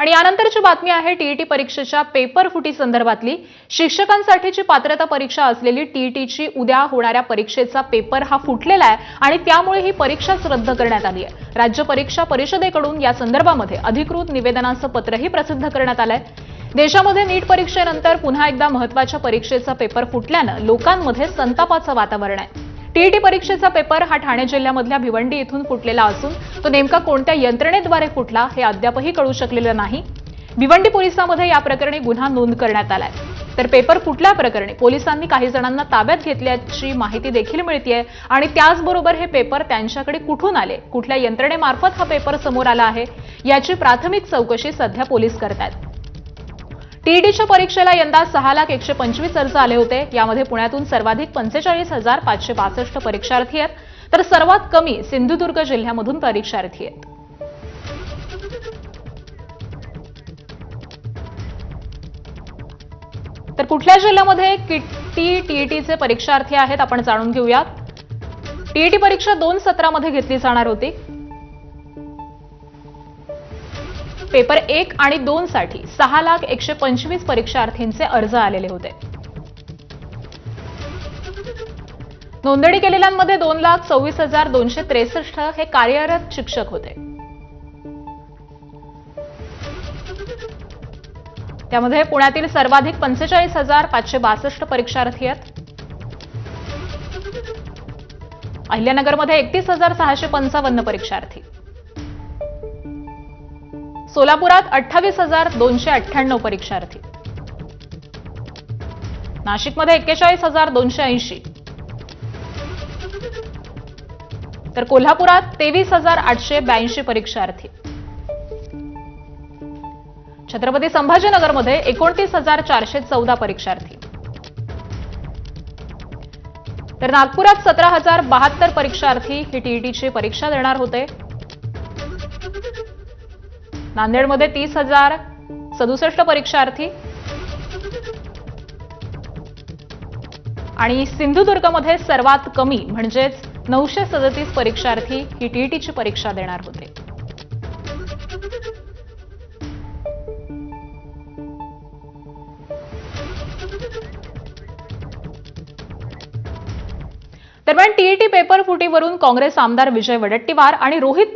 आणि यानंतरची बातमी आहे टीईटी परीक्षेच्या पेपर फुटी संदर्भातली। शिक्षकांसाठीची पात्रता परीक्षा असलेली टीईटीची उद्या होणाऱ्या परीक्षेचा पेपर हा फुटलेला आहे आणि त्यामुळे ही परीक्षाच रद्द करण्यात आली आहे। राज्य परीक्षा परिषदेकडून या संदर्भामध्ये अधिकृत निवेदनाचं पत्रही प्रसिद्ध करण्यात आलंय। देशामध्ये नीट परीक्षेनंतर पुन्हा एकदा महत्त्वाच्या परीक्षेचा पेपर फुटल्यानं लोकांमध्ये संतापाचं वातावरण आहे। टीईटी परीक्षेचा पेपर हा ठाणे जिल्ह्यामधल्या भिवंडी इथून फुटलेला असून तो नेमका कोणत्या यंत्रणेद्वारे फुटला हे अद्यापही कळू शकलेलं नाही। भिवंडी पोलिसांमध्ये या प्रकरणी गुन्हा नोंद करण्यात आलाय। तर पेपर फुटल्याप्रकरणी पोलिसांनी काही जणांना ताब्यात घेतल्याची माहिती देखील मिळतेय आणि त्याचबरोबर हे पेपर त्यांच्याकडे कुठून आले, कुठल्या यंत्रणेमार्फत हा पेपर समोर आला आहे याची प्राथमिक चौकशी सध्या पोलीस करतायत। टीईटीच्या परीक्षेला यंदा 6,125,000 अर्ज आले होते। यामध्ये पुण्यातून सर्वाधिक 45,562 परीक्षार्थी आहेत, तर सर्वात कमी सिंधुदुर्ग जिल्ह्यामधून परीक्षार्थी आहेत। तर कुठल्या जिल्ह्यामध्ये किती टीईटीचे परीक्षार्थी आहेत आपण जाणून घेऊयात। टीईटी परीक्षा 2 सत्रामध्ये घेतली जाणार होती। पेपर 1 आणि 2 साठी 6,125,000 परीक्षार्थींचे अर्ज आलेले होते। नोंदणी केलेल्यांमध्ये 2,24,263 हे कार्यरत शिक्षक होते। त्यामध्ये पुण्यातील सर्वाधिक 45,562 परीक्षार्थी आहेत। अहिल्यानगरमध्ये 31,655 परीक्षार्थी, सोलापुरात 28,298 परीक्षार्थी, नाशिकमध्ये 41,280, तर कोल्हापुरात 23,882 परीक्षार्थी, छत्रपती संभाजीनगरमध्ये 29,414 परीक्षार्थी, तर नागपुरात 17,072 परीक्षार्थी ही टीईटीची परीक्षा देणार होते। नांदेडमध्ये 30,067 परीक्षार्थी आणि सिंधुदुर्गमध्ये सर्वात कमी म्हणजेच 937 परीक्षार्थी ही टीईटीची परीक्षा देणार होते। दरम्यान टीईटी पेपर फुटीवरून काँग्रेस आमदार विजय वडेट्टीवार आणि रोहित पवार